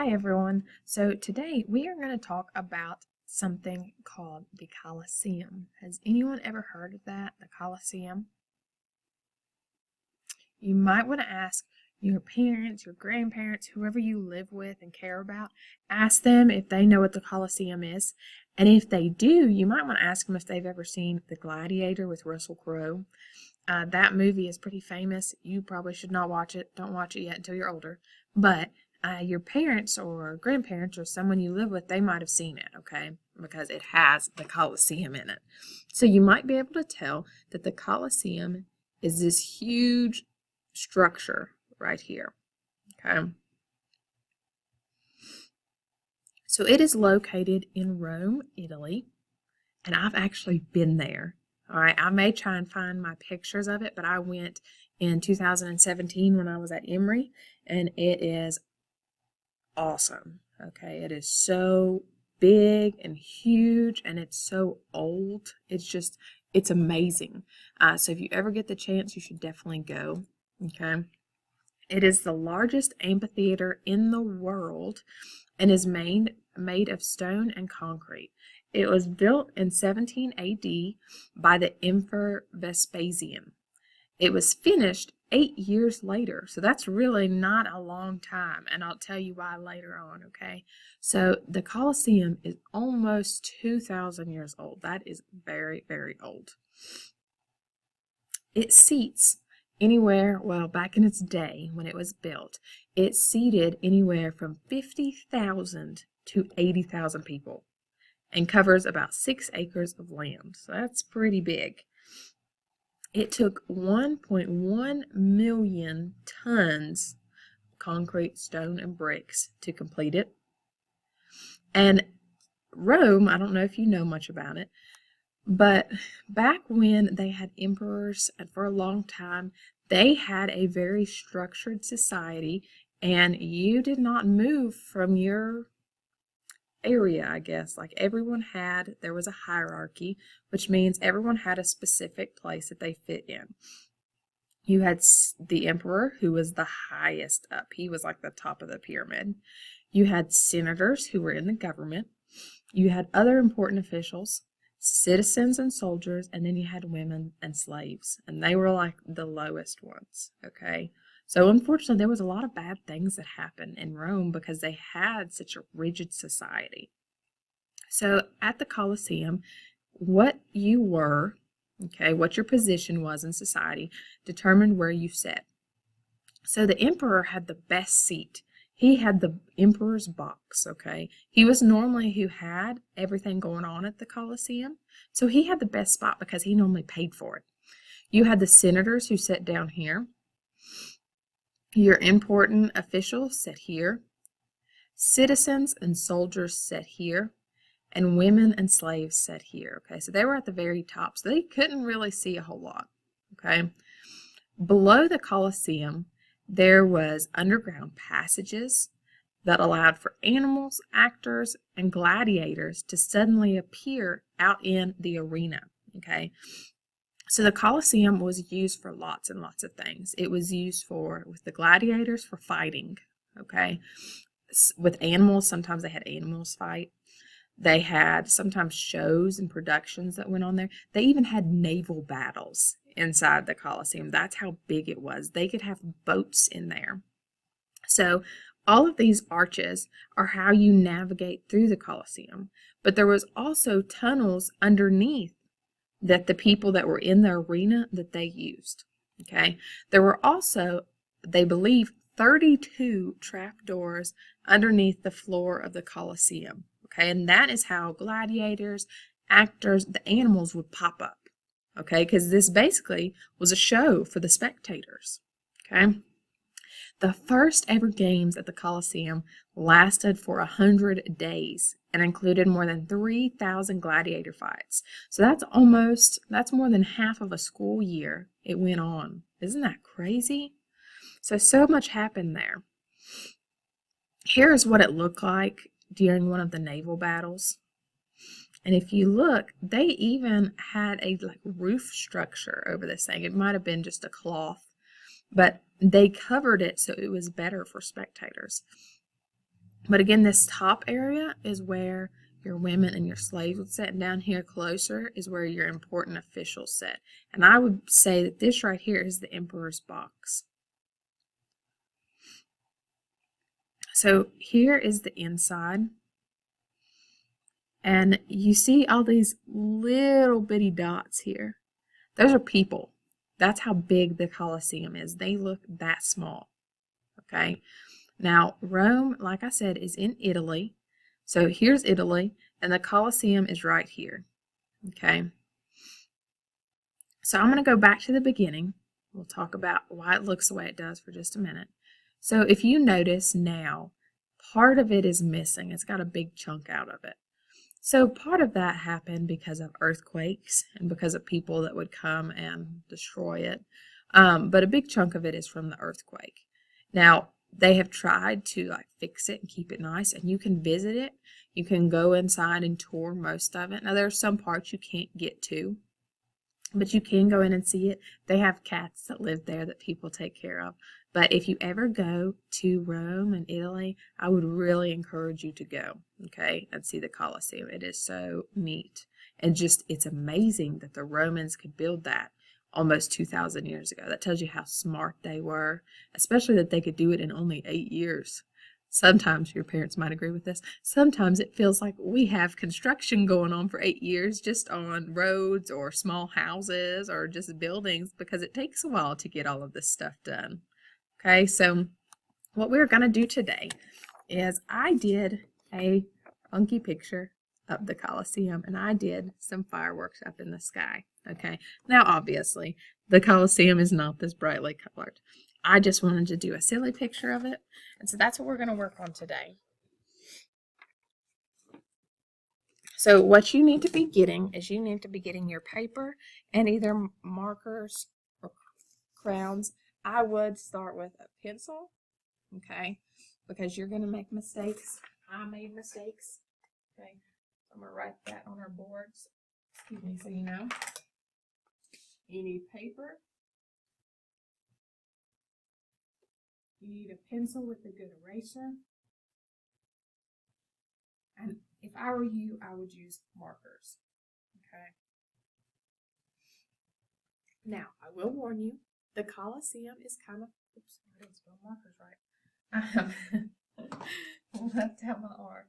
Hi everyone. So today we are going to talk about something called the Colosseum. Has anyone ever heard of that, the Colosseum? You might want to ask your parents, your grandparents, whoever you live with and care about, ask them if they know what the Colosseum is. And if they do, you might want to ask them if they've ever seen The Gladiator with Russell Crowe. That movie is pretty famous. You probably should not watch it. Don't watch it yet until you're older. But your parents or grandparents or someone you live with, they might have seen it, okay? Because it has the Colosseum in it. So you might be able to tell that the Colosseum is this huge structure right here, okay? So it is located in Rome, Italy, and I've actually been there. All right, I may try and find my pictures of it, but I went in 2017 when I was at Emory, and it is awesome. Okay, it is so big and huge, and it's so old. It's amazing. So if you ever get the chance, you should definitely go. Okay, it is the largest amphitheater in the world and is made of stone and concrete. It was built in 17 AD by the Emperor Vespasian. It was finished 8 years later, so that's really not a long time, and I'll tell you why later on, okay? So the Colosseum is almost 2,000 years old. That is very, very old. It seats anywhere, well, back in its day when it was built, it seated anywhere from 50,000 to 80,000 people and covers about 6 acres of land. So that's pretty big. It took 1.1 million tons of concrete, stone, and bricks to complete it. And Rome, I don't know if you know much about it, but back when they had emperors and for a long time, they had a very structured society, and you did not move from your area, I guess. Like there was a hierarchy, which means everyone had a specific place that they fit in. You had the emperor, who was the highest up. He was like the top of the pyramid. You had senators who were in the government. You had other important officials, citizens and soldiers, and then you had women and slaves, and they were like the lowest ones, okay? So unfortunately, there was a lot of bad things that happened in Rome because they had such a rigid society. So at the Colosseum, what you were, okay, what your position was in society determined where you sat. So the emperor had the best seat. He had the emperor's box, okay? He was normally who had everything going on at the Colosseum. So he had the best spot because he normally paid for it. You had the senators who sat down here. Your important officials sat here. Citizens and soldiers sat here. And women and slaves sat here, okay? So they were at the very top, so they couldn't really see a whole lot, okay? Below the Colosseum, there was underground passages that allowed for animals, actors, and gladiators to suddenly appear out in the arena, okay? So the Colosseum was used for lots and lots of things. It was used with the gladiators for fighting, okay? With animals, sometimes they had animals fight. They had sometimes shows and productions that went on there. They even had naval battles inside the Colosseum. That's how big it was. They could have boats in there. So all of these arches are how you navigate through the Colosseum. But there was also tunnels underneath that the people that were in the arena that they used. Okay. There were also, they believe, 32 trapdoors underneath the floor of the Colosseum. Okay, and that is how gladiators, actors, the animals would pop up. Okay, because this basically was a show for the spectators. Okay, the first ever games at the Colosseum lasted for 100 days and included more than 3,000 gladiator fights. So that's more than half of a school year it went on. Isn't that crazy? So much happened there. Here is what it looked like during one of the naval battles. And if you look, they even had a roof structure over this thing. It might have been just a cloth, but they covered it so it was better for spectators. But again, this top area is where your women and your slaves would sit, and down here closer is where your important officials sit. And I would say that this right here is the emperor's box. So here is the inside. And you see all these little bitty dots here. Those are people. That's how big the Colosseum is. They look that small. Okay. Now, Rome, like I said, is in Italy. So here's Italy, and the Colosseum is right here. Okay. So I'm going to go back to the beginning. We'll talk about why it looks the way it does for just a minute. So if you notice now, part of it is missing. It's got a big chunk out of it. So part of that happened because of earthquakes and because of people that would come and destroy it. But a big chunk of it is from the earthquake. Now, they have tried to fix it and keep it nice, and you can visit it. You can go inside and tour most of it. Now, there are some parts you can't get to, but you can go in and see it. They have cats that live there that people take care of. But if you ever go to Rome and Italy, I would really encourage you to go, okay, and see the Colosseum. It is so neat. And just, it's amazing that the Romans could build that almost 2,000 years ago. That tells you how smart they were, especially that they could do it in only 8 years. Sometimes your parents might agree with this. Sometimes it feels like we have construction going on for 8 years just on roads or small houses or just buildings because it takes a while to get all of this stuff done. Okay, so what we're going to do today is I did a funky picture of the Colosseum and I did some fireworks up in the sky. Okay, now obviously the Colosseum is not this brightly colored. I just wanted to do a silly picture of it, and so that's what we're going to work on today. So what you need to be getting is you need to be getting your paper and either markers or crayons. I would start with a pencil, okay, because you're going to make mistakes. I made mistakes, okay. So I'm going to write that on our boards, excuse me, so you know. You need paper. You need a pencil with a good eraser. And if I were you, I would use markers. Okay. Now, I will warn you, the Colosseum is kind of, oops, I didn't spell markers right. I left out my R.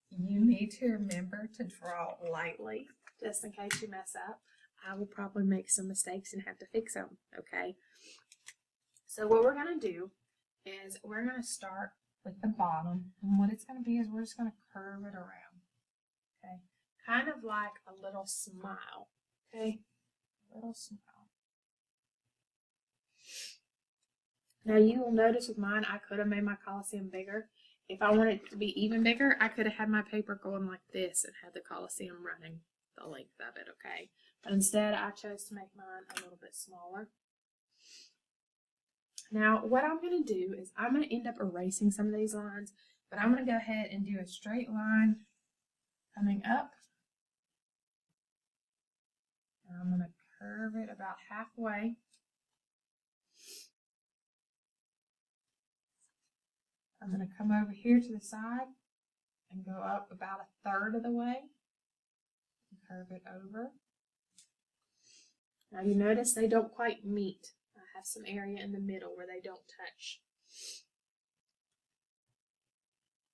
You need to remember to draw lightly, just in case you mess up. I will probably make some mistakes and have to fix them, okay? So what we're going to do is we're going to start with the bottom, and what it's going to be is we're just going to curve it around, okay? Kind of like a little smile, okay? A little smile. Now you will notice with mine, I could have made my Colosseum bigger. If I wanted it to be even bigger, I could have had my paper going like this and had the Colosseum running the length of it, okay? But instead, I chose to make mine a little bit smaller. Now, what I'm going to do is I'm going to end up erasing some of these lines, but I'm going to go ahead and do a straight line coming up. And I'm going to curve it about halfway. I'm going to come over here to the side and go up about 1/3 of the way and curve it over. Now you notice they don't quite meet. I have some area in the middle where they don't touch.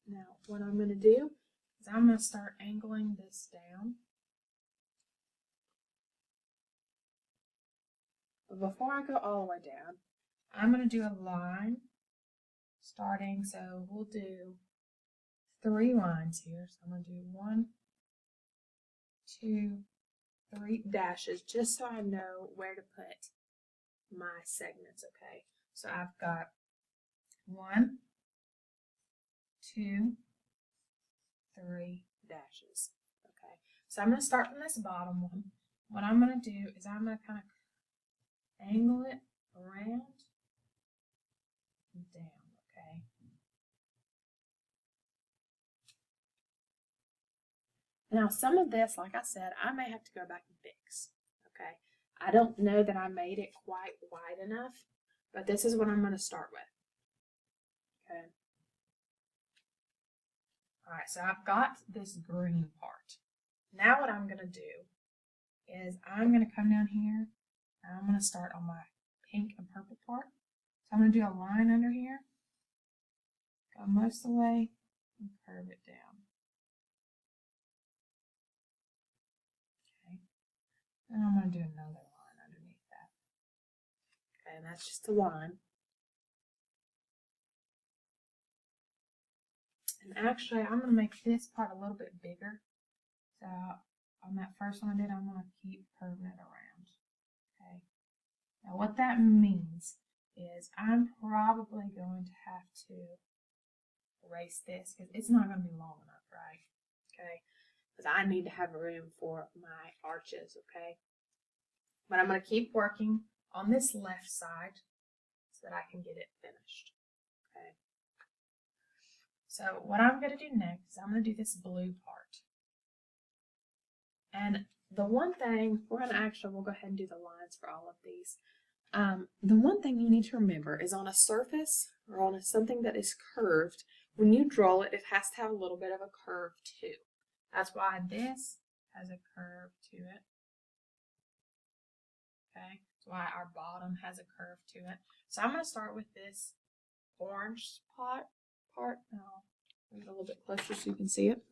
Now what I'm going to do is I'm going to start angling this down. But before I go all the way down, I'm going to do a line starting, so we'll do 3 lines here. So I'm going to do 1, 2, 3 dashes just so I know where to put my segments, okay? So I've got 1, 2, 3 dashes, okay? So I'm going to start from this bottom one. What I'm going to do is I'm going to kind of angle it around and down, okay? Now some of this, like I said, I may have to go back and fix, okay? I don't know that I made it quite wide enough, but this is what I'm going to start with. Alright, so I've got this green part. Now what I'm going to do is I'm going to come down here and I'm going to start on my pink and purple part. So I'm going to do a line under here, go most of the way, and curve it down. Okay, and I'm going to do another line underneath that. Okay, and that's just a line. And actually, I'm going to make this part a little bit bigger. So on that first one I did, I'm going to keep curving it around. Okay. Now what that means is I'm probably going to have to erase this because it's not going to be long enough, right? Okay. Because I need to have room for my arches, okay? But I'm going to keep working on this left side so that I can get it finished. Okay. So what I'm going to do next is I'm going to do this blue part. And the one thing, we'll go ahead and do the lines for all of these. The one thing you need to remember is on a surface or on something that is curved, when you draw it, it has to have a little bit of a curve too. That's why this has a curve to it. Okay, that's why our bottom has a curve to it. So I'm going to start with this orange part. I'll bring it a little bit closer so you can see it.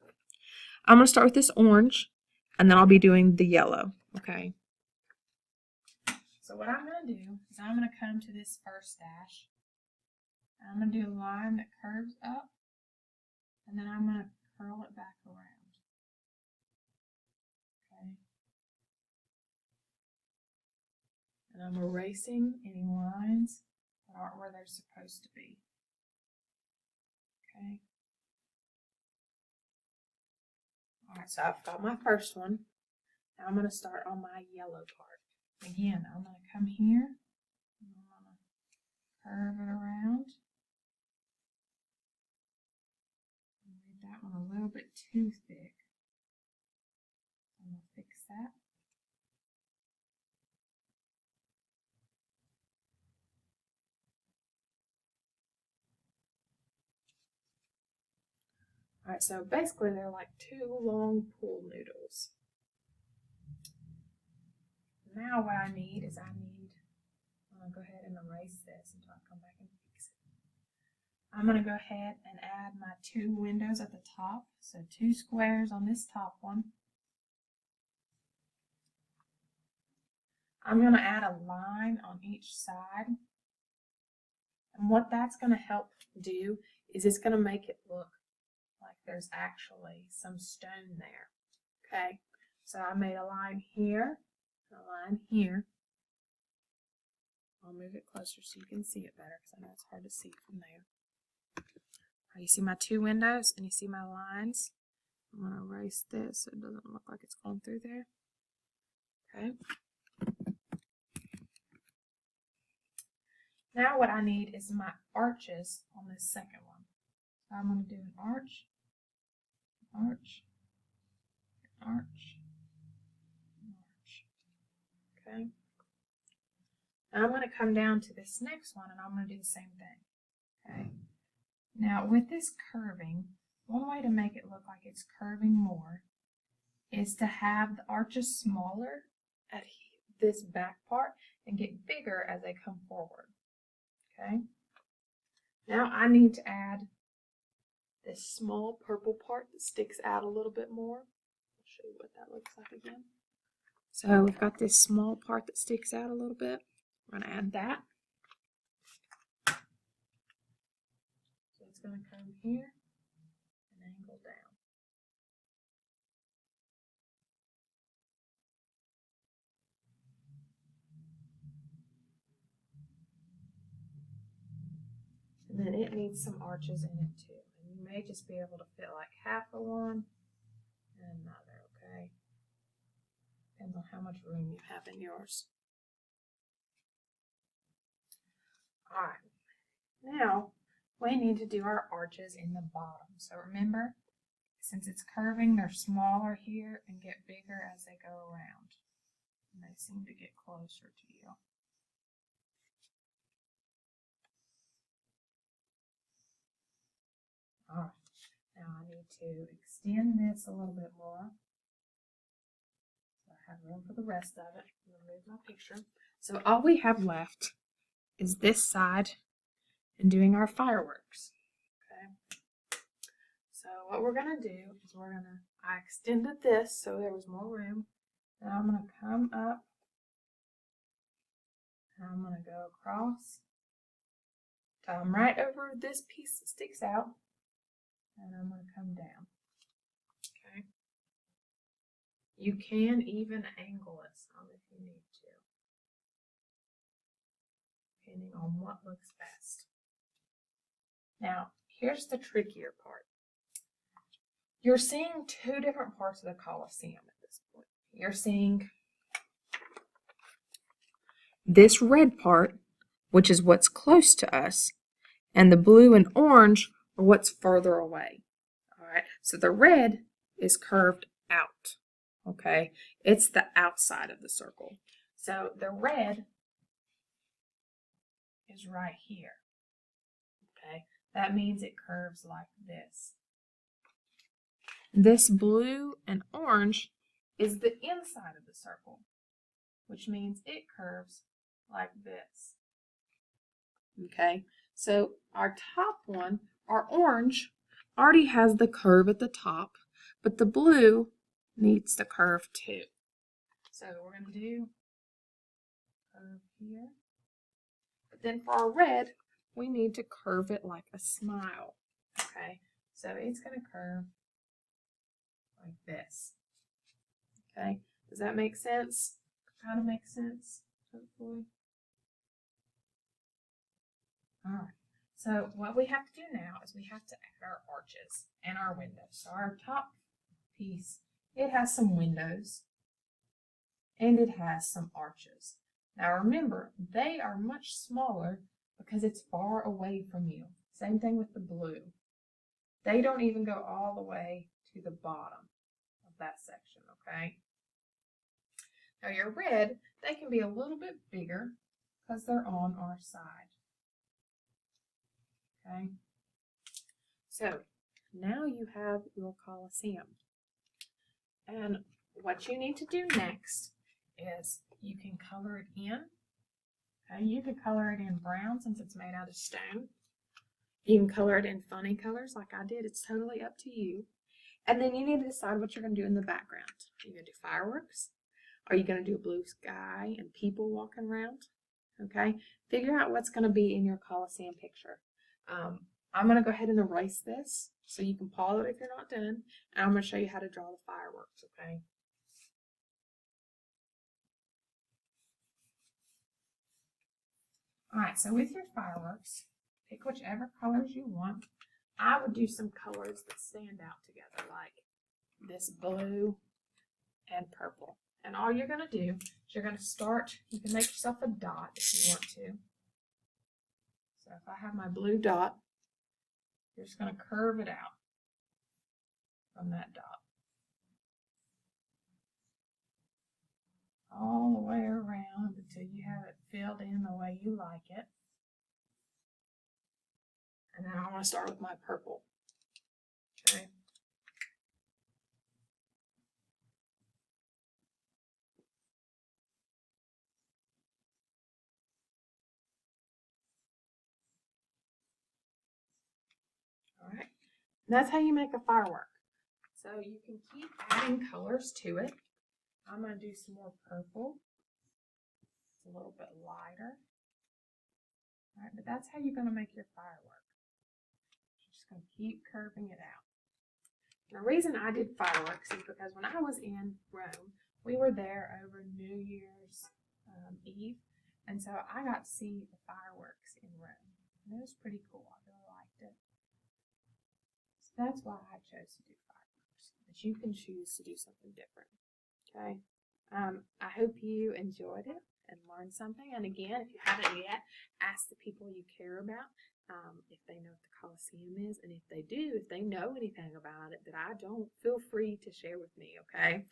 I'm going to start with this orange, and then I'll be doing the yellow. Okay. So what I'm going to do is I'm going to come to this first dash. I'm going to do a line that curves up, and then I'm going to curl it back around. Okay. And I'm erasing any lines that aren't where they're supposed to be. Okay. Alright, so I've got my first one. Now I'm going to start on my yellow part. Again, I'm going to come here, and I'm going to curve it around. I made that one a little bit too thick. I'm going to fix that. Alright, so basically they're like two long pool noodles. Now what I need is I'm going to go ahead and erase this until I come back and fix it. I'm going to go ahead and add my two windows at the top. So two squares on this top one. I'm going to add a line on each side. And what that's going to help do is it's going to make it look like there's actually some stone there. Okay, so I made a line here, a line here. I'll move it closer so you can see it better because I know it's hard to see from there. You see my two windows and you see my lines. I'm going to erase this so it doesn't look like it's going through there. Okay. Now what I need is my arches on this second one. So I'm going to do an arch, arch, arch, arch. Okay. Now I'm going to come down to this next one and I'm going to do the same thing. Okay. Now with this curving, one way to make it look like it's curving more is to have the arches smaller at this back part and get bigger as they come forward. Okay. Now I need to add this small purple part that sticks out a little bit more. I'll show you what that looks like again. So we've got this small part that sticks out a little bit. We're going to add that. So it's going to come here and angle down. And then it needs some arches in it too. And you may just be able to fit like half of one and another, okay? Depends on how much room you have in yours. Alright, now we need to do our arches in the bottom. So remember, since it's curving, they're smaller here and get bigger as they go around. And they seem to get closer to you. Alright, now I need need to extend this a little bit more. So I have room for the rest of it. I'm going to move my picture. So all we have left is this side and doing our fireworks. Okay. So what we're going to do is I extended this so there was more room. Now I'm going to come up and I'm going to go across. Come right over this piece that sticks out. And I'm going to come down. Okay. You can even angle it some if you need to, depending on what looks best. Now, here's the trickier part. You're seeing two different parts of the Colosseum at this point. You're seeing this red part, which is what's close to us, and the blue and orange are what's further away. All right, so the red is curved out. Okay, it's the outside of the circle. So the red is right here. Okay, that means it curves like this. This blue and orange is the inside of the circle, which means it curves like this. Okay, so our top one, our orange, already has the curve at the top, but the blue needs the curve too. So we're going to do curve here. But then for our red, we need to curve it like a smile. Okay, so it's going to curve like this. Okay, does that make sense? Kind of makes sense, hopefully. All right, so what we have to do now is we have to add our arches and our windows. So our top piece, it has some windows and it has some arches. Now remember, they are much smaller because it's far away from you. Same thing with the blue. They don't even go all the way to the bottom of that section, okay? Now your red, they can be a little bit bigger because they're on our side. Okay? So now you have your Colosseum. And what you need to do next is you can color it in. Okay? You can color it in brown since it's made out of stone. You can color it in funny colors like I did. It's totally up to you. And then you need to decide what you're going to do in the background. Are you going to do fireworks? Are you going to do a blue sky and people walking around? Okay, figure out what's going to be in your Colosseum picture. I'm going to go ahead and erase this so you can pause it if you're not done. And I'm going to show you how to draw the fireworks, okay? Alright, so with your fireworks, pick whichever colors you want. I would do some colors that stand out together, like this blue and purple. And all you're going to do is you're going to start, you can make yourself a dot if you want to. So if I have my blue dot, you're just going to curve it out from that dot. All the way around until you have it filled in the way you like it. And then I want to start with my purple. Okay. Alright, that's how you make a firework. So you can keep adding colors to it. I'm going to do some more purple. It's a little bit lighter. Alright, but that's how you're going to make your firework. You're just going to keep curving it out. The reason I did fireworks is because when I was in Rome, we were there over New Year's Eve, and so I got to see the fireworks in Rome. And it was pretty cool. I really liked it. So that's why I chose to do fireworks. But you can choose to do something different. Okay. I hope you enjoyed it and learned something. And again, if you haven't yet, ask the people you care about if they know what the Colosseum is. And if they do, if they know anything about it that I don't, feel free to share with me, okay?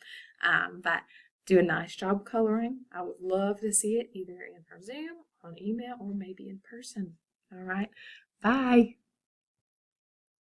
But do a nice job coloring. I would love to see it either in her Zoom, on email, or maybe in person. All right. Bye.